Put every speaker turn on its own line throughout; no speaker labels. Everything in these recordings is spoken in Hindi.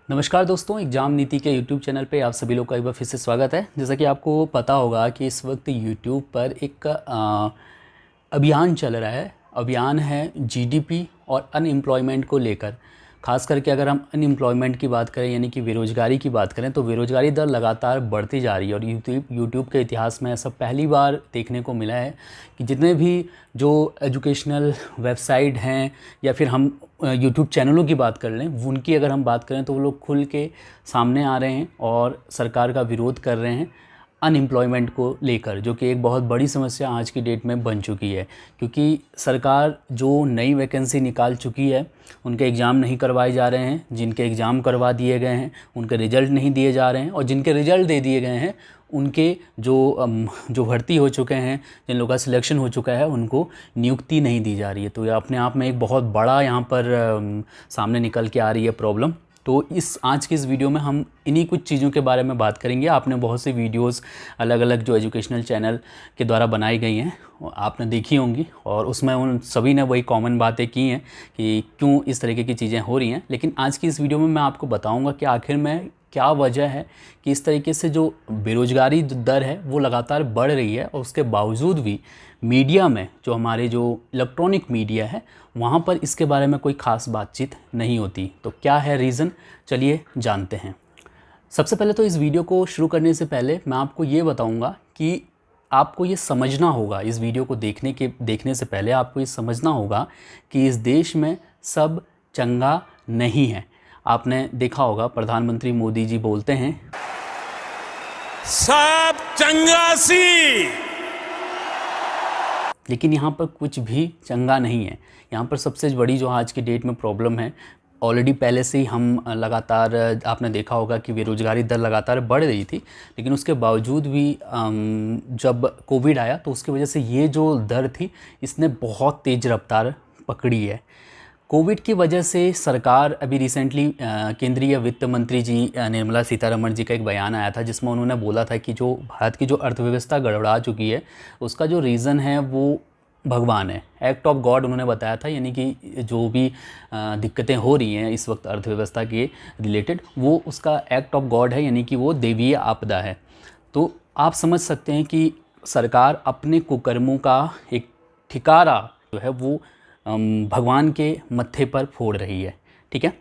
नमस्कार दोस्तों, एग्जाम नीति के यूट्यूब चैनल पे आप सभी लोग का एक बार फिर से स्वागत है। जैसा कि आपको पता होगा कि इस वक्त यूट्यूब पर एक अभियान चल रहा है। अभियान है जीडीपी और अनएम्प्लॉयमेंट को लेकर। ख़ास करके अगर हम अनएम्प्लॉयमेंट की बात करें यानी कि बेरोज़गारी की बात करें तो बेरोज़गारी दर लगातार बढ़ती जा रही है। और यूट्यूब के इतिहास में ऐसा पहली बार देखने को मिला है कि जितने भी जो एजुकेशनल वेबसाइट हैं या फिर हम यूट्यूब चैनलों की बात कर लें, उनकी अगर हम बात करें तो वो लोग खुल के सामने आ रहे हैं और सरकार का विरोध कर रहे हैं अनएम्प्लॉयमेंट को लेकर, जो कि एक बहुत बड़ी समस्या आज की डेट में बन चुकी है। क्योंकि सरकार जो नई वैकेंसी निकाल चुकी है, उनके एग्ज़ाम नहीं करवाए जा रहे हैं। जिनके एग्ज़ाम करवा दिए गए हैं उनके रिज़ल्ट नहीं दिए जा रहे हैं, और जिनके रिज़ल्ट दे दिए गए हैं उनके जो भर्ती हो चुके हैं, जिन लोगों का सिलेक्शन हो चुका है, उनको नियुक्ति नहीं दी जा रही है। तो ये अपने आप में एक बहुत बड़ा यहाँ पर सामने निकल के आ रही है प्रॉब्लम। तो आज की इस वीडियो में हम इन्हीं कुछ चीज़ों के बारे में बात करेंगे। आपने बहुत सी वीडियोस अलग अलग जो एजुकेशनल चैनल के द्वारा बनाई गई हैं आपने देखी होंगी, और उसमें उन सभी ने वही कॉमन बातें की हैं कि क्यों इस तरीके की चीज़ें हो रही हैं। लेकिन आज की इस वीडियो में मैं आपको बताऊंगा कि आखिर में क्या वजह है कि इस तरीके से जो बेरोज़गारी दर है वो लगातार बढ़ रही है, और उसके बावजूद भी मीडिया में, जो हमारे जो इलेक्ट्रॉनिक मीडिया है, वहाँ पर इसके बारे में कोई ख़ास बातचीत नहीं होती। तो क्या है रीज़न, चलिए जानते हैं। सबसे पहले तो इस वीडियो को शुरू करने से पहले मैं आपको ये बताऊंगा कि आपको ये समझना होगा, इस वीडियो को देखने से पहले आपको ये समझना होगा कि इस देश में सब चंगा नहीं है। आपने देखा होगा प्रधानमंत्री मोदी जी बोलते हैं
सब चंगासी,
लेकिन यहाँ पर कुछ भी चंगा नहीं है। यहाँ पर सबसे बड़ी जो आज की डेट में प्रॉब्लम है, ऑलरेडी पहले से ही हम लगातार, आपने देखा होगा कि बेरोज़गारी दर लगातार बढ़ रही थी, लेकिन उसके बावजूद भी जब कोविड आया तो उसकी वजह से ये जो दर थी इसने बहुत तेज़ रफ्तार पकड़ी है। कोविड की वजह से सरकार, अभी रिसेंटली केंद्रीय वित्त मंत्री जी निर्मला सीतारमण जी का एक बयान आया था जिसमें उन्होंने बोला था कि जो भारत की जो अर्थव्यवस्था गड़बड़ा चुकी है उसका जो रीज़न है वो भगवान है, एक्ट ऑफ गॉड उन्होंने बताया था। यानी कि जो भी दिक्कतें हो रही हैं इस वक्त अर्थव्यवस्था के रिलेटेड, वो उसका एक्ट ऑफ गॉड है, यानी कि वो देवीय आपदा है। तो आप समझ सकते हैं कि सरकार अपने कुकर्मों का एक ठिकारा जो है वो भगवान के मत्थे पर फोड़ रही है। ठीक है,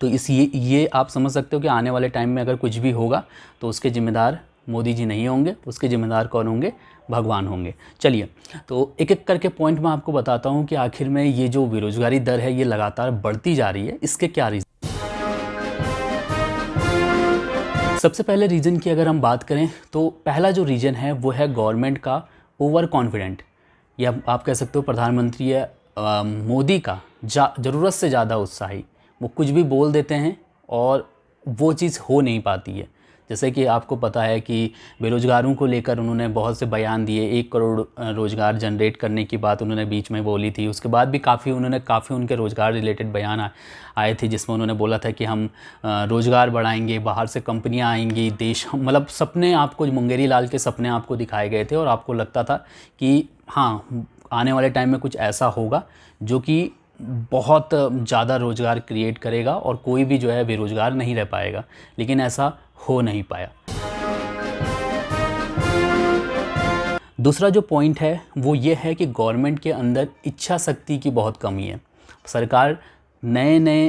तो ये आप समझ सकते हो कि आने वाले टाइम में अगर कुछ भी होगा तो उसके ज़िम्मेदार मोदी जी नहीं होंगे, उसके ज़िम्मेदार कौन होंगे? भगवान होंगे। चलिए, तो एक एक करके पॉइंट मैं आपको बताता हूँ कि आखिर में ये जो बेरोज़गारी दर है ये लगातार बढ़ती जा रही है, इसके क्या रीज़न। सबसे पहले रीज़न की अगर हम बात करें तो पहला जो रीज़न है वो है गवर्नमेंट का ओवर कॉन्फिडेंट, या आप कह सकते हो प्रधानमंत्री मोदी का ज़रूरत से ज़्यादा उत्साही। वो कुछ भी बोल देते हैं और वो चीज़ हो नहीं पाती है। जैसे कि आपको पता है कि बेरोज़गारों को लेकर उन्होंने बहुत से बयान दिए, 1 करोड़ रोज़गार जनरेट करने की बात उन्होंने बीच में बोली थी। उसके बाद भी काफ़ी उनके रोज़गार रिलेटेड बयान आए थे जिसमें उन्होंने बोला था कि हम रोज़गार बढ़ाएंगे, बाहर से कंपनियां आएंगी, देश, मतलब सपने आपको, मुंगेरी लाल के सपने आपको दिखाए गए थे, और आपको लगता था कि हाँ आने वाले टाइम में कुछ ऐसा होगा जो कि बहुत ज़्यादा रोज़गार क्रिएट करेगा और कोई भी जो है बेरोज़गार नहीं रह पाएगा। लेकिन ऐसा हो नहीं पाया। दूसरा जो पॉइंट है वो ये है कि गवर्नमेंट के अंदर इच्छा शक्ति की बहुत कमी है। सरकार नए नए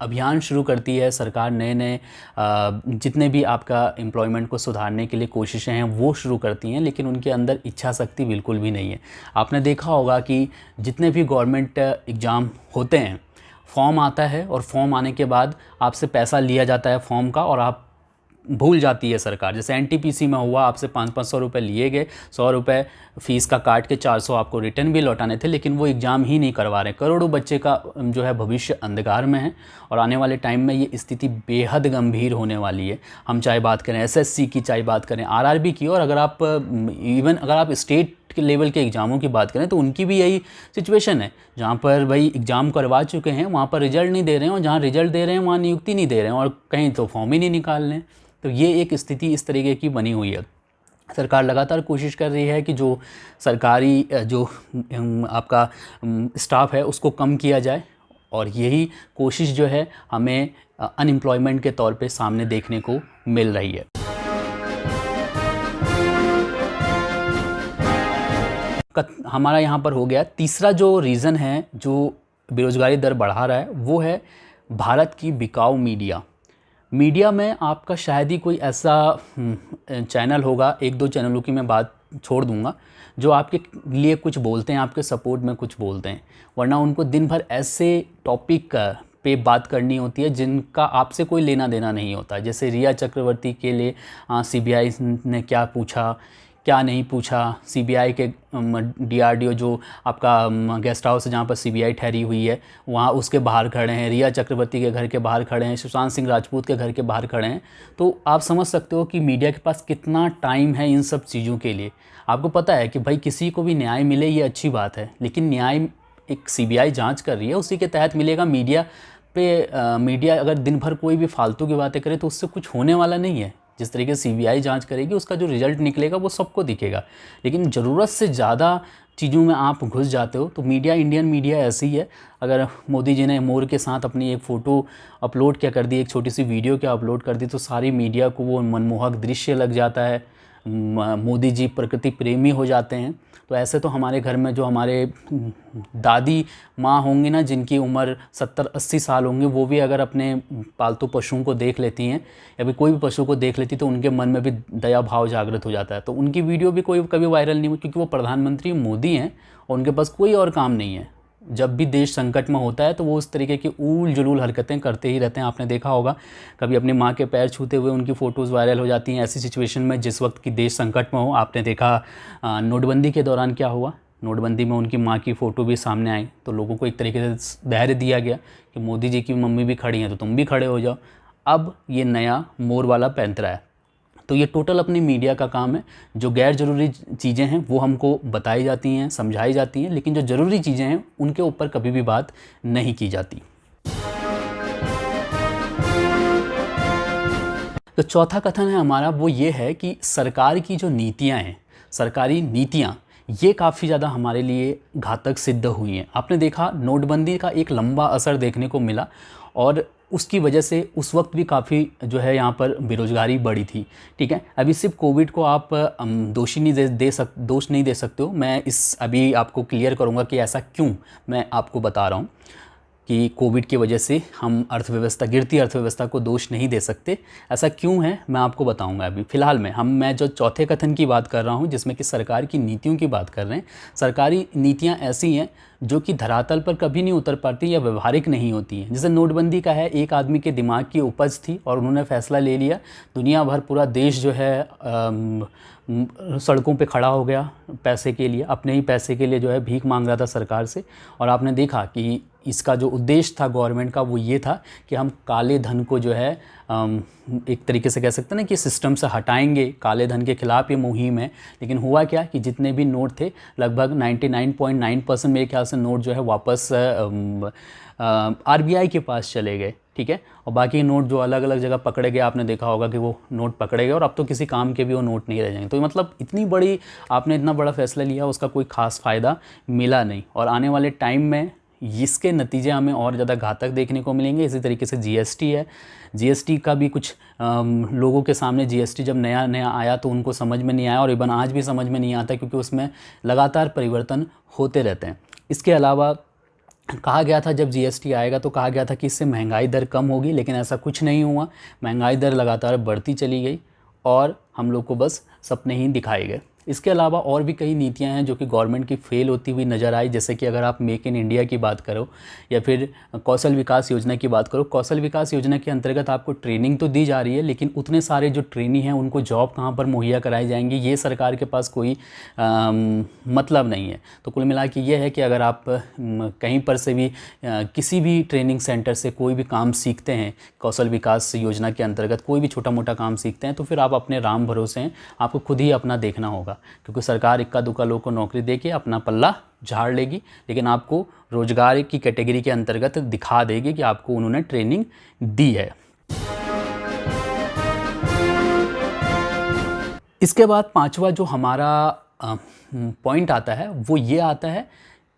अभियान शुरू करती है, सरकार नए नए जितने भी आपका एम्प्लॉयमेंट को सुधारने के लिए कोशिशें हैं वो शुरू करती हैं, लेकिन उनके अंदर इच्छा शक्ति बिल्कुल भी नहीं है। आपने देखा होगा कि जितने भी गवर्नमेंट एग्ज़ाम होते हैं, फॉर्म आता है और फॉर्म आने के बाद आपसे पैसा लिया जाता है फॉर्म का, और आप भूल जाती है सरकार। जैसे एनटीपीसी में हुआ, आपसे 500-500 रुपये लिए गए, 100 रुपये फ़ीस का काट के 400 आपको रिटर्न भी लौटाने थे, लेकिन वो एग्ज़ाम ही नहीं करवा रहे। करोड़ों बच्चे का जो है भविष्य अंधकार में है, और आने वाले टाइम में ये स्थिति बेहद गंभीर होने वाली है। हम चाहे बात करें एसएससी की, चाहे बात करें आरआरबी की, और अगर आप स्टेट के लेवल के एग्ज़ामों की बात करें तो उनकी भी यही सिचुएशन है, जहाँ पर भाई एग्ज़ाम करवा चुके हैं वहाँ पर रिज़ल्ट नहीं दे रहे हैं, और जहाँ रिज़ल्ट दे रहे हैं वहाँ नियुक्ति नहीं दे रहे हैं, और कहीं तो फॉर्म ही नहीं निकाल रहे हैं। तो ये एक स्थिति इस तरीके की बनी हुई है। सरकार लगातार कोशिश कर रही है कि जो सरकारी जो आपका स्टाफ है उसको कम किया जाए, और यही कोशिश जो है हमें अनएम्प्लॉयमेंट के तौर पे सामने देखने को मिल रही है। हमारा यहाँ पर हो गया तीसरा जो रीज़न है जो बेरोज़गारी दर बढ़ा रहा है, वो है भारत की बिकाऊ मीडिया। मीडिया में आपका शायद ही कोई ऐसा चैनल होगा, एक दो चैनलों की मैं बात छोड़ दूंगा, जो आपके लिए कुछ बोलते हैं, आपके सपोर्ट में कुछ बोलते हैं, वरना उनको दिन भर ऐसे टॉपिक पे बात करनी होती है जिनका आपसे कोई लेना देना नहीं होता। जैसे रिया चक्रवर्ती के लिए सीबीआई ने क्या पूछा, क्या नहीं पूछा, सीबीआई के डीआरडीओ जो आपका गेस्ट हाउस है जहाँ पर सीबीआई ठहरी हुई है, वहाँ उसके बाहर खड़े हैं, रिया चक्रवर्ती के घर के बाहर खड़े हैं, सुशांत सिंह राजपूत के घर के बाहर खड़े हैं। तो आप समझ सकते हो कि मीडिया के पास कितना टाइम है इन सब चीज़ों के लिए। आपको पता है कि भाई किसी को भी न्याय मिले ये अच्छी बात है, लेकिन न्याय एक सीबीआई जाँच कर रही है, उसी के तहत मिलेगा। मीडिया अगर दिन भर कोई भी फालतू की बातें करे तो उससे कुछ होने वाला नहीं है। जिस तरीके से सीबीआई जांच करेगी उसका जो रिजल्ट निकलेगा वो सबको दिखेगा, लेकिन ज़रूरत से ज़्यादा चीज़ों में आप घुस जाते हो। तो मीडिया, इंडियन मीडिया ऐसी है। अगर मोदी जी ने मोर के साथ अपनी एक फ़ोटो अपलोड क्या कर दी, एक छोटी सी वीडियो क्या अपलोड कर दी, तो सारी मीडिया को वो मनमोहक दृश्य लग जाता है, मोदी जी प्रकृति प्रेमी हो जाते हैं। तो ऐसे तो हमारे घर में जो हमारे दादी माँ होंगी ना, जिनकी उम्र 70-80 साल होंगे, वो भी अगर अपने पालतू पशुओं को देख लेती हैं या फिर कोई भी पशु को देख लेती तो उनके मन में भी दया भाव जागृत हो जाता है। तो उनकी वीडियो भी कोई कभी वायरल नहीं हुई, क्योंकि वो प्रधानमंत्री मोदी हैं और उनके पास कोई और काम नहीं है। जब भी देश संकट में होता है तो वो उस तरीके की ऊल जुलूल हरकतें करते ही रहते हैं। आपने देखा होगा कभी अपनी माँ के पैर छूते हुए उनकी फ़ोटोज़ वायरल हो जाती हैं ऐसी सिचुएशन में जिस वक्त की देश संकट में हो। आपने देखा नोटबंदी के दौरान क्या हुआ, नोटबंदी में उनकी माँ की फ़ोटो भी सामने आई तो लोगों को एक तरीके से धैर्य दिया गया कि मोदी जी की मम्मी भी खड़ी हैं तो तुम भी खड़े हो जाओ। अब ये नया मोर वाला पैंतरा है। तो ये टोटल अपनी मीडिया का काम है। जो गैर ज़रूरी चीज़ें हैं वो हमको बताई जाती हैं, समझाई जाती हैं, लेकिन जो ज़रूरी चीज़ें हैं उनके ऊपर कभी भी बात नहीं की जाती। तो चौथा कथन है हमारा, वो ये है कि सरकार की जो नीतियाँ हैं, सरकारी नीतियाँ, ये काफ़ी ज़्यादा हमारे लिए घातक सिद्ध हुई हैं। आपने देखा नोटबंदी का एक लंबा असर देखने को मिला और उसकी वजह से उस वक्त भी काफ़ी जो है यहाँ पर बेरोज़गारी बढ़ी थी। ठीक है, अभी सिर्फ कोविड को आप दोष नहीं दे सकते हो। मैं अभी आपको क्लियर करूँगा कि ऐसा क्यों मैं आपको बता रहा हूँ कि कोविड की वजह से हम गिरती अर्थव्यवस्था को दोष नहीं दे सकते। ऐसा क्यों है मैं आपको बताऊंगा। अभी फ़िलहाल मैं जो चौथे कथन की बात कर रहा हूं, जिसमें कि सरकार की नीतियों की बात कर रहे हैं। सरकारी नीतियां ऐसी हैं जो कि धरातल पर कभी नहीं उतर पाती या व्यवहारिक नहीं होती हैं। जैसे नोटबंदी का है, एक आदमी के दिमाग की उपज थी और उन्होंने फ़ैसला ले लिया। दुनिया भर पूरा देश जो है सड़कों पे खड़ा हो गया पैसे के लिए, अपने ही पैसे के लिए जो है भीख मांग रहा था सरकार से। और आपने देखा कि इसका जो उद्देश्य था गवर्नमेंट का वो ये था कि हम काले धन को जो है एक तरीके से कह सकते हैं ना कि सिस्टम से हटाएंगे, काले धन के खिलाफ ये मुहिम है। लेकिन हुआ क्या कि जितने भी नोट थे लगभग 99.9% मेरे ख्याल से नोट जो है वापस आरबीआई के पास चले गए। ठीक है, और बाकी नोट जो अलग अलग जगह पकड़े गए, आपने देखा होगा कि वो नोट पकड़े गए और अब तो किसी काम के भी वो नोट नहीं रह जाएंगे। तो मतलब आपने इतना बड़ा फैसला लिया, उसका कोई ख़ास फ़ायदा मिला नहीं। और आने वाले टाइम में इसके नतीजे हमें और ज़्यादा घातक देखने को मिलेंगे। इसी तरीके से जीएसटी है, जीएसटी का भी कुछ लोगों के सामने जीएसटी जब नया नया आया तो उनको समझ में नहीं आया और इवन आज भी समझ में नहीं आता, क्योंकि उसमें लगातार परिवर्तन होते रहते हैं। इसके अलावा कहा गया था जब जीएसटी आएगा तो कहा गया था कि इससे महंगाई दर कम होगी, लेकिन ऐसा कुछ नहीं हुआ। महंगाई दर लगातार बढ़ती चली गई और हम लोग को बस सपने ही दिखाए गए। इसके अलावा और भी कई नीतियां हैं जो कि गवर्नमेंट की फेल होती हुई नज़र आई। जैसे कि अगर आप मेक इन इंडिया की बात करो या फिर कौशल विकास योजना की बात करो, कौशल विकास योजना के अंतर्गत आपको ट्रेनिंग तो दी जा रही है, लेकिन उतने सारे जो ट्रेनी हैं उनको जॉब कहाँ पर मुहैया कराई जाएंगी, ये सरकार के पास कोई मतलब नहीं है। तो कुल मिला के ये है कि अगर आप कहीं पर से भी किसी भी ट्रेनिंग सेंटर से कोई भी काम सीखते हैं, कौशल विकास योजना के अंतर्गत कोई भी छोटा मोटा काम सीखते हैं, तो फिर आप अपने राम भरोसे हैं, आपको खुद ही अपना देखना होगा। क्योंकि सरकार इक्का दुक्का लोग को नौकरी देके अपना पल्ला झाड़ लेगी, लेकिन आपको रोजगार की कैटेगरी के अंतर्गत दिखा देगी कि आपको उन्होंने ट्रेनिंग दी है। इसके बाद पांचवा जो हमारा पॉइंट आता है वो ये आता है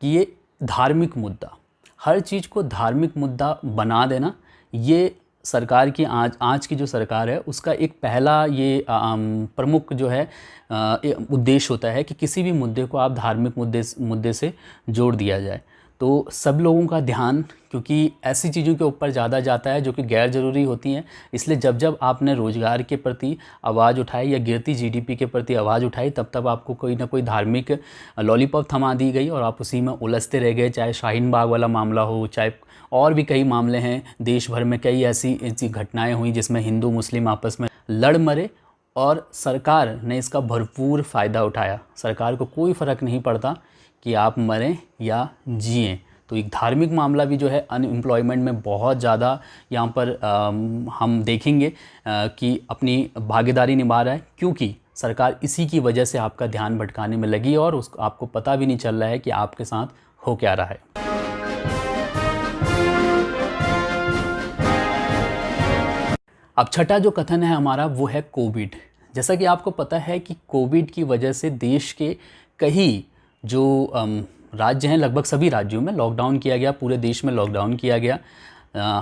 कि ये धार्मिक मुद्दा, हर चीज़ को धार्मिक मुद्दा बना देना, ये सरकार की आज की जो सरकार है उसका एक पहला ये प्रमुख जो है उद्देश्य होता है कि किसी भी मुद्दे को आप धार्मिक मुद्दे से जोड़ दिया जाए। तो सब लोगों का ध्यान क्योंकि ऐसी चीज़ों के ऊपर ज़्यादा जाता है जो कि गैर ज़रूरी होती हैं, इसलिए जब जब आपने रोज़गार के प्रति आवाज़ उठाई या गिरती जीडीपी के प्रति आवाज़ उठाई तब तब आपको कोई ना कोई धार्मिक लॉलीपॉप थमा दी गई और आप उसी में उलझते रह गए। चाहे शाहीन बाग वाला मामला हो, चाहे और भी कई मामले हैं, देश भर में कई ऐसी घटनाएँ हुई जिसमें हिंदू मुस्लिम आपस में लड़ मरे और सरकार ने इसका भरपूर फ़ायदा उठाया। सरकार को कोई फ़र्क नहीं पड़ता कि आप मरें या जिएं। तो एक धार्मिक मामला भी जो है अनएम्प्लॉयमेंट में बहुत ज़्यादा यहाँ पर हम देखेंगे कि अपनी भागीदारी निभा रहा है, क्योंकि सरकार इसी की वजह से आपका ध्यान भटकाने में लगी और आपको पता भी नहीं चल रहा है कि आपके साथ हो क्या रहा है। अब छठा जो कथन है हमारा वो है कोविड। जैसा कि आपको पता है कि कोविड की वजह से देश के कई जो राज्य हैं, लगभग सभी राज्यों में लॉकडाउन किया गया, पूरे देश में लॉकडाउन किया गया।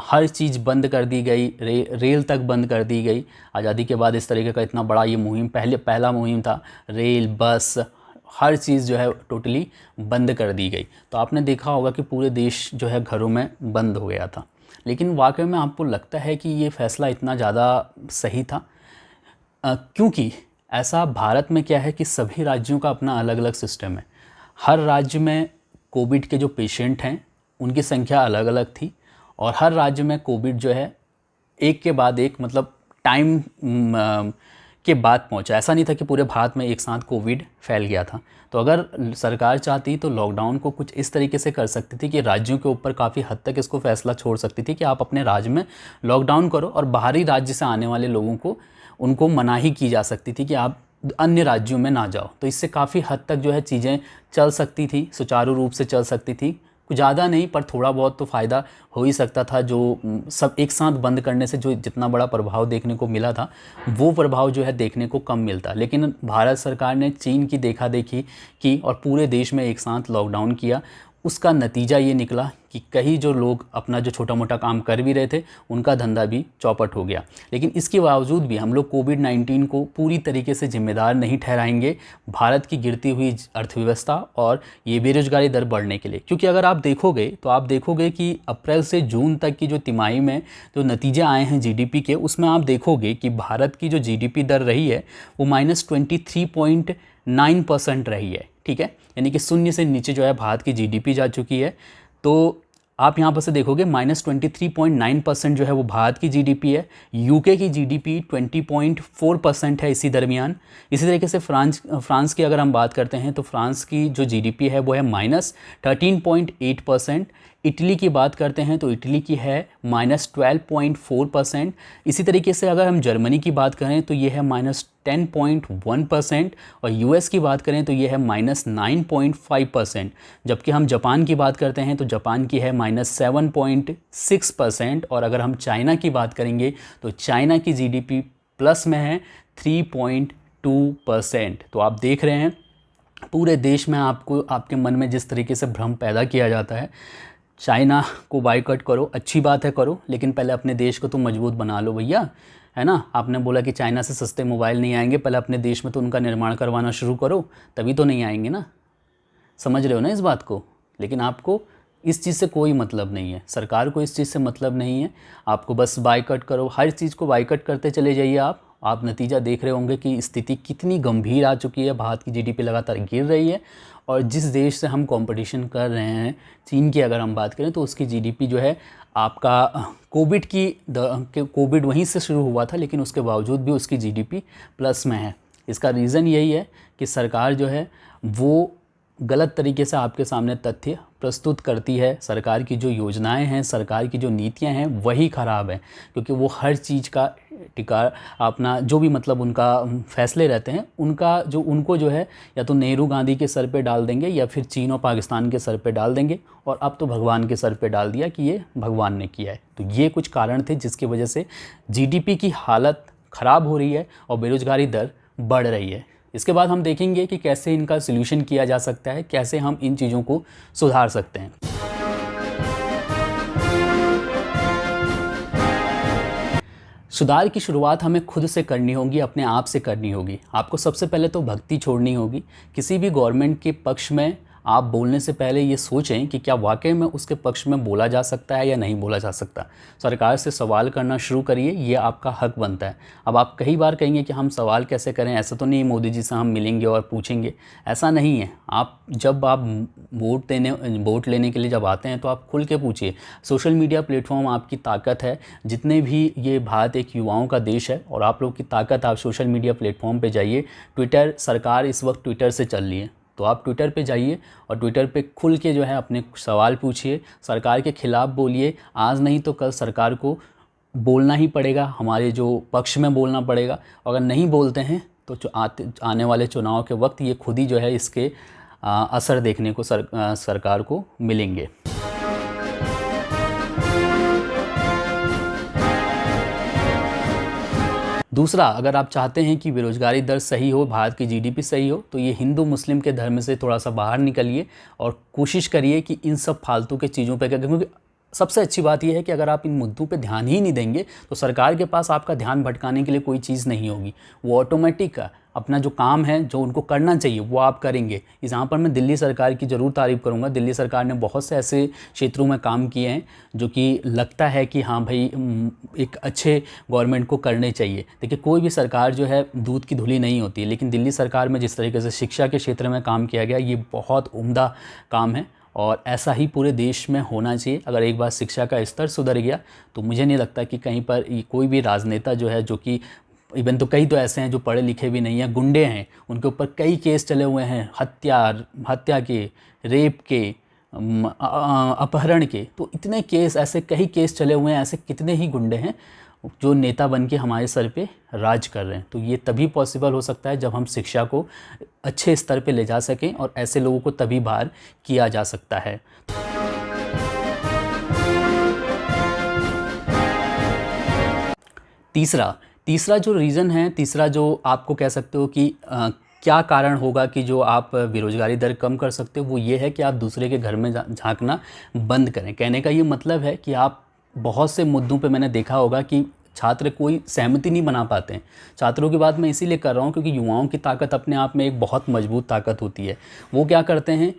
हर चीज़ बंद कर दी गई, रेल तक बंद कर दी गई। आज़ादी के बाद इस तरीके का इतना बड़ा ये मुहिम पहला मुहिम था। रेल, बस, हर चीज़ जो है टोटली बंद कर दी गई। तो आपने देखा होगा कि पूरे देश जो है घरों में बंद हो गया था। लेकिन वाकई में आपको लगता है कि ये फ़ैसला इतना ज़्यादा सही था? क्योंकि ऐसा भारत में क्या है कि सभी राज्यों का अपना अलग अलग सिस्टम है। हर राज्य में कोविड के जो पेशेंट हैं उनकी संख्या अलग अलग थी और हर राज्य में कोविड जो है एक के बाद एक मतलब टाइम के बाद पहुंचा। ऐसा नहीं था कि पूरे भारत में एक साथ कोविड फैल गया था। तो अगर सरकार चाहती तो लॉकडाउन को कुछ इस तरीके से कर सकती थी कि राज्यों के ऊपर काफ़ी हद तक इसको फैसला छोड़ सकती थी कि आप अपने राज्य में लॉकडाउन करो और बाहरी राज्य से आने वाले लोगों को उनको मनाही की जा सकती थी कि आप अन्य राज्यों में ना जाओ। तो इससे काफ़ी हद तक जो है चीज़ें चल सकती थी, सुचारू रूप से चल सकती थी। कुछ ज़्यादा नहीं पर थोड़ा बहुत तो फ़ायदा हो ही सकता था। जो सब एक साथ बंद करने से जो जितना बड़ा प्रभाव देखने को मिला था वो प्रभाव जो है देखने को कम मिलता। लेकिन भारत सरकार ने चीन की देखा देखी की और पूरे देश में एक साथ लॉकडाउन किया। उसका नतीजा ये निकला कि कई जो लोग अपना जो छोटा मोटा काम कर भी रहे थे उनका धंधा भी चौपट हो गया। लेकिन इसके बावजूद भी हम लोग कोविड-19 को पूरी तरीके से जिम्मेदार नहीं ठहराएंगे भारत की गिरती हुई अर्थव्यवस्था और ये बेरोजगारी दर बढ़ने के लिए। क्योंकि अगर आप देखोगे तो आप देखोगे कि अप्रैल से जून तक की जो तिमाही में जो नतीजे आए हैं जीडीपी के, उसमें आप देखोगे कि भारत की जो जीडीपी दर रही है वो -23.9% रही है। ठीक है, यानी कि शून्य से नीचे जो है भारत की जीडीपी जा चुकी है। तो आप यहाँ पर से देखोगे -23.9% जो है वो भारत की जीडीपी है। यूके की जीडीपी 20.4% है इसी दरमियान। इसी तरीके से फ्रांस की अगर हम बात करते हैं तो फ्रांस की जो जीडीपी है वो है -13.8%। इटली की बात करते हैं तो इटली की है -12.4%। इसी तरीके से अगर हम जर्मनी की बात करें तो ये है -10.1% और यूएस की बात करें तो ये है -9.5%। जबकि हम जापान की बात करते हैं तो जापान की है -7.6%। और अगर हम चाइना की बात करेंगे तो चाइना की जीडीपी प्लस में है 3.2%। तो आप देख रहे हैं पूरे देश में आपको आपके मन में जिस तरीके से भ्रम पैदा किया जाता है, चाइना को बायकॉट करो, अच्छी बात है करो, लेकिन पहले अपने देश को तो मजबूत बना लो भैया, है ना। आपने बोला कि चाइना से सस्ते मोबाइल नहीं आएंगे, पहले अपने देश में तो उनका निर्माण करवाना शुरू करो, तभी तो नहीं आएंगे ना। समझ रहे हो ना इस बात को। लेकिन आपको इस चीज़ से कोई मतलब नहीं है, सरकार को इस चीज़ से मतलब नहीं है। आपको बस बायकॉट करो, हर चीज़ को बायकॉट करते चले जाइए। आप नतीजा देख रहे होंगे कि स्थिति कितनी गंभीर आ चुकी है। भारत की जीडीपी लगातार गिर रही है और जिस देश से हम कंपटीशन कर रहे हैं, चीन की अगर हम बात करें तो उसकी जीडीपी जो है आपका कोविड वहीं से शुरू हुआ था, लेकिन उसके बावजूद भी उसकी जीडीपी प्लस में है। इसका रीज़न यही है कि सरकार जो है वो गलत तरीके से आपके सामने तथ्य प्रस्तुत करती है। सरकार की जो योजनाएं हैं, सरकार की जो नीतियां हैं वही ख़राब है, क्योंकि वो हर चीज़ का टिका अपना जो भी मतलब उनका फैसले रहते हैं उनको जो है या तो नेहरू गांधी के सर पे डाल देंगे या फिर चीन और पाकिस्तान के सर पे डाल देंगे, और अब तो भगवान के सर पे डाल दिया कि ये भगवान ने किया है। तो ये कुछ कारण थे जिसकी वजह से जीडीपी की हालत ख़राब हो रही है और बेरोज़गारी दर बढ़ रही है। इसके बाद हम देखेंगे कि कैसे इनका सलूशन किया जा सकता है, कैसे हम इन चीज़ों को सुधार सकते हैं। सुधार की शुरुआत हमें खुद से करनी होगी, अपने आप से करनी होगी। आपको सबसे पहले तो भक्ति छोड़नी होगी। किसी भी गवर्नमेंट के पक्ष में आप बोलने से पहले ये सोचें कि क्या वाकई में उसके पक्ष में बोला जा सकता है या नहीं बोला जा सकता। सरकार से सवाल करना शुरू करिए, ये आपका हक बनता है। अब आप कई बार कहेंगे कि हम सवाल कैसे करें, ऐसा तो नहीं मोदी जी से हम मिलेंगे और पूछेंगे, ऐसा नहीं है। आप जब आप वोट लेने के लिए जब आते हैं तो आप खुल के पूछिए। सोशल मीडिया प्लेटफॉर्म आपकी ताकत है। जितने भी ये भारत एक युवाओं का देश है और आप लोग की ताकत, आप सोशल मीडिया प्लेटफॉर्म पे जाइए। ट्विटर, सरकार इस वक्त ट्विटर से चल रही है, तो आप ट्विटर पे जाइए और ट्विटर पे खुल के जो है अपने सवाल पूछिए, सरकार के ख़िलाफ़ बोलिए। आज नहीं तो कल सरकार को बोलना ही पड़ेगा, हमारे जो पक्ष में बोलना पड़ेगा। अगर नहीं बोलते हैं तो आने वाले चुनाव के वक्त ये खुद ही जो है इसके असर देखने को सरकार को मिलेंगे। दूसरा, अगर आप चाहते हैं कि बेरोज़गारी दर सही हो, भारत की जीडीपी सही हो, तो ये हिंदू मुस्लिम के धर्म से थोड़ा सा बाहर निकलिए और कोशिश करिए कि इन सब फालतू के चीज़ों पे, क्योंकि सबसे अच्छी बात यह है कि अगर आप इन मुद्दों पे ध्यान ही नहीं देंगे तो सरकार के पास आपका ध्यान भटकाने के लिए कोई चीज़ नहीं होगी। वो ऑटोमेटिक अपना जो काम है, जो उनको करना चाहिए, वो आप करेंगे। यहाँ पर मैं दिल्ली सरकार की ज़रूर तारीफ़ करूँगा। दिल्ली सरकार ने बहुत से ऐसे क्षेत्रों में काम किए हैं जो कि लगता है कि हाँ भाई, एक अच्छे गवर्नमेंट को करने चाहिए। देखिए, कोई भी सरकार जो है दूध की धुली नहीं होती है, लेकिन दिल्ली सरकार में जिस तरीके से शिक्षा के क्षेत्र में काम किया गया, ये बहुत उम्दा काम है और ऐसा ही पूरे देश में होना चाहिए। अगर एक बार शिक्षा का स्तर सुधर गया तो मुझे नहीं लगता कि कहीं पर कोई भी राजनेता जो है, जो कि इवन तो कई तो ऐसे हैं जो पढ़े लिखे भी नहीं हैं, गुंडे हैं, उनके ऊपर कई केस चले हुए हैं, हत्या के, रेप के, अपहरण के, तो इतने केस, ऐसे कई केस चले हुए हैं। ऐसे कितने ही गुंडे हैं जो नेता बन के हमारे सर पे राज कर रहे हैं। तो ये तभी पॉसिबल हो सकता है जब हम शिक्षा को अच्छे स्तर पे ले जा सकें और ऐसे लोगों को तभी बाहर किया जा सकता है। तीसरा जो रीज़न है, तीसरा जो आपको कह सकते हो कि क्या कारण होगा कि जो आप बेरोज़गारी दर कम कर सकते हो, वो ये है कि आप दूसरे के घर में झांकना बंद करें। कहने का ये मतलब है कि आप बहुत से मुद्दों पे मैंने देखा होगा कि छात्र कोई सहमति नहीं बना पाते हैं। छात्रों की बात मैं इसीलिए कर रहा हूँ क्योंकि युवाओं की ताकत अपने आप में एक बहुत मजबूत ताकत होती है। वो क्या करते हैं,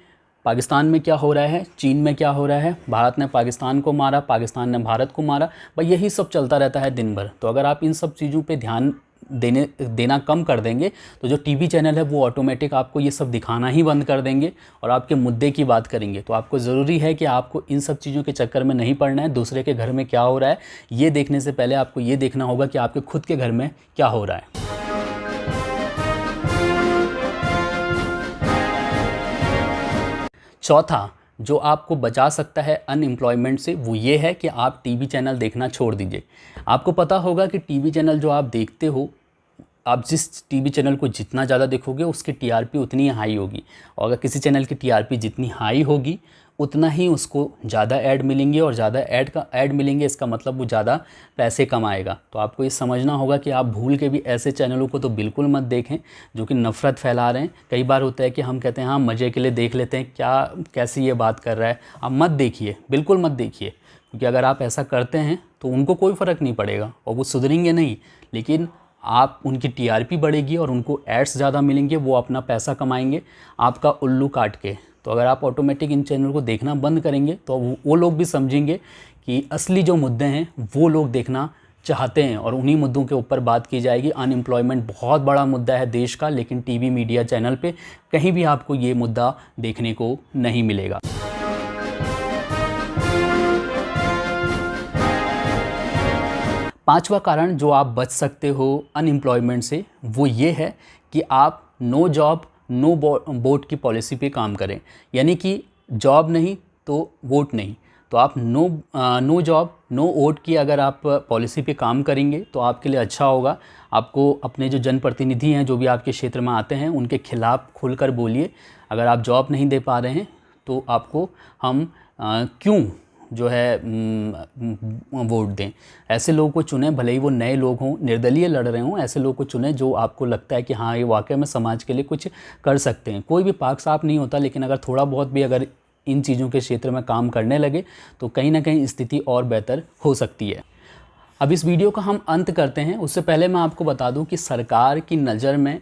पाकिस्तान में क्या हो रहा है, चीन में क्या हो रहा है, भारत ने पाकिस्तान को मारा, पाकिस्तान ने भारत को मारा, भाई यही सब चलता रहता है दिन भर। तो अगर आप इन सब चीज़ों पे ध्यान देना कम कर देंगे तो जो टीवी चैनल है वो ऑटोमेटिक आपको ये सब दिखाना ही बंद कर देंगे और आपके मुद्दे की बात करेंगे। तो आपको ज़रूरी है कि आपको इन सब चीज़ों के चक्कर में नहीं पड़ना है। दूसरे के घर में क्या हो रहा है ये देखने से पहले आपको ये देखना होगा कि आपके खुद के घर में क्या हो रहा है। चौथा, जो आपको बचा सकता है अनएम्प्लॉयमेंट से, वो ये है कि आप टीवी चैनल देखना छोड़ दीजिए। आपको पता होगा कि टीवी चैनल जो आप देखते हो, आप जिस टीवी चैनल को जितना ज़्यादा देखोगे उसकी टीआरपी उतनी हाई होगी, और अगर किसी चैनल की टीआरपी जितनी हाई होगी उतना ही उसको ज़्यादा ऐड मिलेंगे, और ज़्यादा ऐड मिलेंगे इसका मतलब वो ज़्यादा पैसे कमाएगा। तो आपको ये समझना होगा कि आप भूल के भी ऐसे चैनलों को तो बिल्कुल मत देखें जो कि नफ़रत फैला रहे हैं। कई बार होता है कि हम कहते हैं हाँ मज़े के लिए देख लेते हैं, क्या कैसी ये बात कर रहा है, आप मत देखिए, बिल्कुल मत देखिए, क्योंकि अगर आप ऐसा करते हैं तो उनको कोई फ़र्क नहीं पड़ेगा और वो सुधरेंगे नहीं, लेकिन आप उनकी टीआरपी बढ़ेगी और उनको एड्स ज़्यादा मिलेंगे, वो अपना पैसा कमाएंगे आपका उल्लू काट के। तो अगर आप ऑटोमेटिक इन चैनल को देखना बंद करेंगे तो वो लोग भी समझेंगे कि असली जो मुद्दे हैं वो लोग देखना चाहते हैं और उन्हीं मुद्दों के ऊपर बात की जाएगी। अनएम्प्लॉयमेंट बहुत बड़ा मुद्दा है देश का, लेकिन टीवी मीडिया चैनल पे कहीं भी आपको ये मुद्दा देखने को नहीं मिलेगा। पांचवा कारण जो आप बच सकते हो अनएम्प्लॉयमेंट से, वो ये है कि आप नो जॉब नो वोट की पॉलिसी पे काम करें। यानी कि जॉब नहीं तो वोट नहीं, तो आप नो जॉब नो वोट की अगर आप पॉलिसी पे काम करेंगे तो आपके लिए अच्छा होगा। आपको अपने जो जनप्रतिनिधि हैं, जो भी आपके क्षेत्र में आते हैं, उनके खिलाफ़ खुलकर बोलिए। अगर आप जॉब नहीं दे पा रहे हैं तो आपको हम क्यों जो है वोट दें। ऐसे लोगों को चुनें, भले ही वो नए लोग हों, निर्दलीय लड़ रहे हों, ऐसे लोग को चुनें जो आपको लगता है कि हाँ ये वाकई में समाज के लिए कुछ कर सकते हैं। कोई भी पाक साफ नहीं होता, लेकिन अगर थोड़ा बहुत भी अगर इन चीज़ों के क्षेत्र में काम करने लगे तो कहीं ना कहीं स्थिति और बेहतर हो सकती है। अब इस वीडियो का हम अंत करते हैं, उससे पहले मैं आपको बता दूं कि सरकार की नज़र में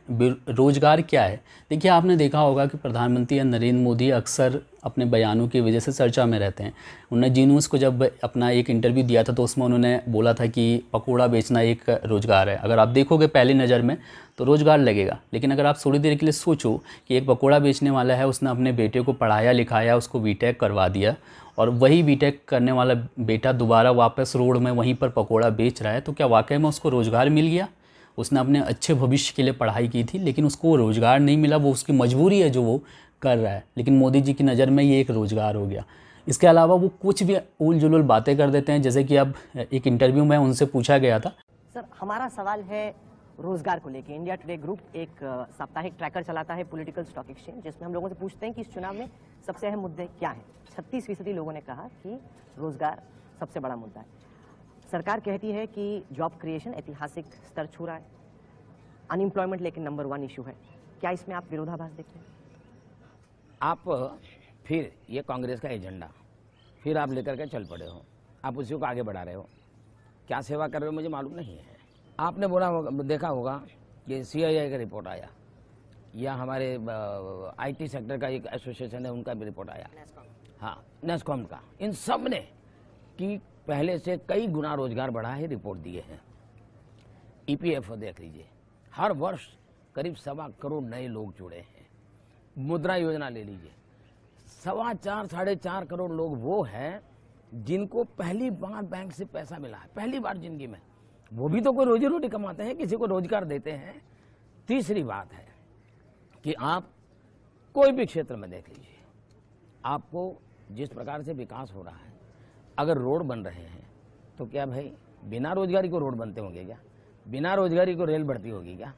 रोज़गार क्या है। देखिए, आपने देखा होगा कि प्रधानमंत्री नरेंद्र मोदी अक्सर अपने बयानों की वजह से चर्चा में रहते हैं। उन्होंने जी न्यूज़ को जब अपना एक इंटरव्यू दिया था तो उसमें उन्होंने बोला था कि पकौड़ा बेचना एक रोज़गार है। अगर आप देखोगे पहली नज़र में तो रोज़गार लगेगा, लेकिन अगर आप थोड़ी देर के लिए सोचो कि एक पकौड़ा बेचने वाला है, उसने अपने बेटे को पढ़ाया लिखाया, उसको बीटेक करवा दिया, और वही बीटेक करने वाला बेटा दोबारा वापस रोड में वहीं पर पकौड़ा बेच रहा है, तो क्या वाकई में उसको रोज़गार मिल गया? उसने अपने अच्छे भविष्य के लिए पढ़ाई की थी, लेकिन उसको रोज़गार नहीं मिला, वो उसकी मजबूरी है जो वो कर रहा है। लेकिन मोदी जी की नज़र में ये एक रोज़गार हो गया। इसके अलावा वो कुछ भी उल जुलूल बातें कर देते हैं, जैसे कि अब एक इंटरव्यू में उनसे पूछा गया था।
सर, हमारा सवाल है रोजगार को लेके। इंडिया टुडे ग्रुप एक साप्ताहिक ट्रैकर चलाता है पॉलिटिकल स्टॉक एक्सचेंज, जिसमें हम लोगों से पूछते हैं कि इस चुनाव में सबसे अहम मुद्दे क्या हैं। 36% लोगों ने कहा कि रोजगार सबसे बड़ा मुद्दा है। सरकार कहती है कि जॉब क्रिएशन ऐतिहासिक स्तर छू रहा है, अनएम्प्लॉयमेंट लेकिन नंबर 1 इशू है। क्या इसमें आप विरोधाभास देखते हैं?
आप फिर ये कांग्रेस का एजेंडा फिर आप लेकर के चल पड़े हो, आप उसी को आगे बढ़ा रहे हो। क्या सेवा कर रहे हो मुझे मालूम नहीं है। आपने बोला होगा, देखा होगा कि CII का रिपोर्ट आया, या हमारे IT सेक्टर का एक एसोसिएशन है उनका भी रिपोर्ट आया, हाँ नेस्कॉम का। इन सब ने कि पहले से कई गुना रोजगार बढ़ा है, रिपोर्ट दिए हैं। EPFO देख लीजिए, हर वर्ष करीब 1.25 करोड़ नए लोग जुड़े हैं। मुद्रा योजना ले लीजिए, 4.25 साढ़े 4 करोड़ लोग वो हैं जिनको पहली बार बैंक से पैसा मिला है, पहली बार जिंदगी में। वो भी तो कोई रोजी रोटी कमाते हैं, किसी को रोजगार देते हैं। तीसरी बात है कि आप कोई भी क्षेत्र में देख लीजिए, आपको जिस प्रकार से विकास हो रहा है, अगर रोड बन रहे हैं तो क्या भाई बिना रोजगारी को रोड बनते होंगे क्या? बिना रोजगारी को रेल बढ़ती होगी क्या?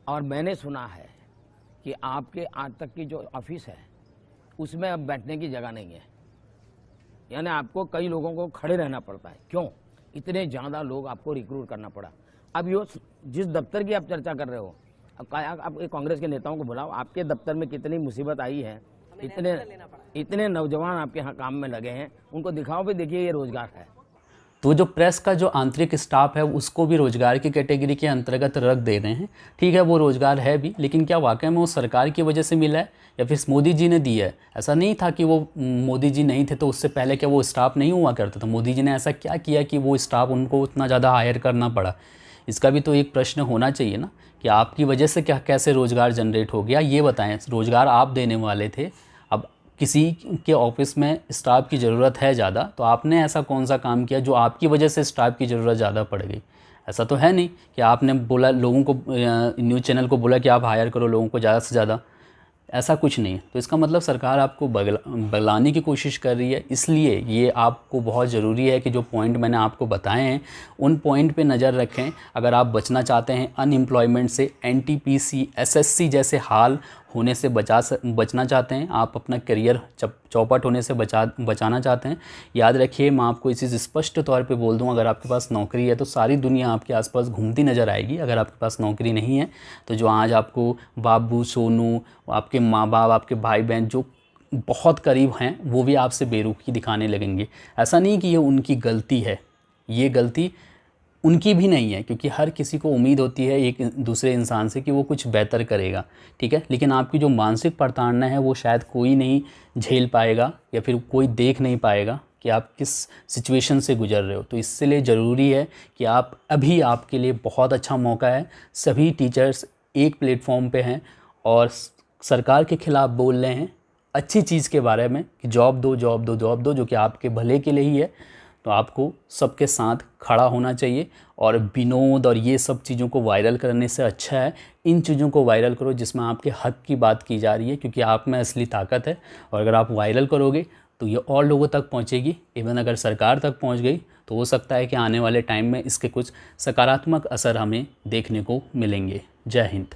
और मैंने सुना है कि आपके आज तक की जो ऑफिस है उसमें अब बैठने की जगह नहीं है, यानी आपको कई लोगों को खड़े रहना पड़ता है। क्यों? इतने ज़्यादा लोग आपको रिक्रूट करना पड़ा। अब यो जिस दफ्तर की आप चर्चा कर रहे हो, अब आप कांग्रेस के नेताओं को बुलाओ, आपके दफ्तर में कितनी मुसीबत आई है, इतने नौजवान आपके यहाँ काम में लगे हैं, उनको दिखाओ भी, देखिए ये रोजगार है।
तो जो प्रेस का जो आंतरिक स्टाफ है उसको भी रोज़गार की कैटेगरी के अंतर्गत रख दे रहे हैं। ठीक है, वो रोज़गार है भी, लेकिन क्या वाकई में वो सरकार की वजह से मिला है या फिर मोदी जी ने दिया है? ऐसा नहीं था कि वो मोदी जी नहीं थे तो उससे पहले क्या वो स्टाफ नहीं हुआ करता था? मोदी जी ने ऐसा क्या किया कि वो स्टाफ उनको उतना ज़्यादा हायर करना पड़ा? इसका भी तो एक प्रश्न होना चाहिए ना कि आपकी वजह से क्या कैसे रोज़गार जनरेट हो गया, ये बताएं। रोज़गार आप देने वाले थे, अब किसी के ऑफिस में स्टाफ की ज़रूरत है ज़्यादा, तो आपने ऐसा कौन सा काम किया जो आपकी वजह से स्टाफ की ज़रूरत ज़्यादा पड़ गई? ऐसा तो है नहीं कि आपने बोला लोगों को, न्यूज़ चैनल को बोला कि आप हायर करो लोगों को ज़्यादा से ज़्यादा, ऐसा कुछ नहीं है। तो इसका मतलब सरकार आपको बगलाने की कोशिश कर रही है। इसलिए ये आपको बहुत ज़रूरी है कि जो पॉइंट मैंने आपको बताए हैं उन पॉइंट पे नज़र रखें। अगर आप बचना चाहते हैं अनएम्प्लॉयमेंट से, NTPC SSC जैसे हाल होने से बचना चाहते हैं, आप अपना करियर चौपट होने से बचाना चाहते हैं, याद रखिए मैं आपको इस चीज़ स्पष्ट तौर पे बोल दूं, अगर आपके पास नौकरी है तो सारी दुनिया आपके आसपास घूमती नज़र आएगी। अगर आपके पास नौकरी नहीं है तो जो आज आपको बाबू सोनू, आपके माँ बाप, आपके भाई बहन जो बहुत करीब हैं वो भी आपसे बेरुखी दिखाने लगेंगे। ऐसा नहीं कि ये उनकी गलती है, ये गलती उनकी भी नहीं है, क्योंकि हर किसी को उम्मीद होती है एक दूसरे इंसान से कि वो कुछ बेहतर करेगा, ठीक है। लेकिन आपकी जो मानसिक प्रताड़ना है वो शायद कोई नहीं झेल पाएगा या फिर कोई देख नहीं पाएगा कि आप किस सिचुएशन से गुजर रहे हो। तो इसलिए ज़रूरी है कि आप अभी, आपके लिए बहुत अच्छा मौका है। सभी टीचर्स एक प्लेटफॉर्म पे हैं और सरकार के ख़िलाफ़ बोल रहे हैं अच्छी चीज़ के बारे में कि जॉब दो जॉब दो जॉब दो, जो कि आपके भले के लिए ही है। तो आपको सबके साथ खड़ा होना चाहिए और विनोद और ये सब चीज़ों को वायरल करने से अच्छा है इन चीज़ों को वायरल करो जिसमें आपके हक की बात की जा रही है, क्योंकि आप में असली ताकत है। और अगर आप वायरल करोगे तो ये और लोगों तक पहुंचेगी। इवन अगर सरकार तक पहुंच गई तो हो सकता है कि आने वाले टाइम में इसके कुछ सकारात्मक असर हमें देखने को मिलेंगे। जय हिंद।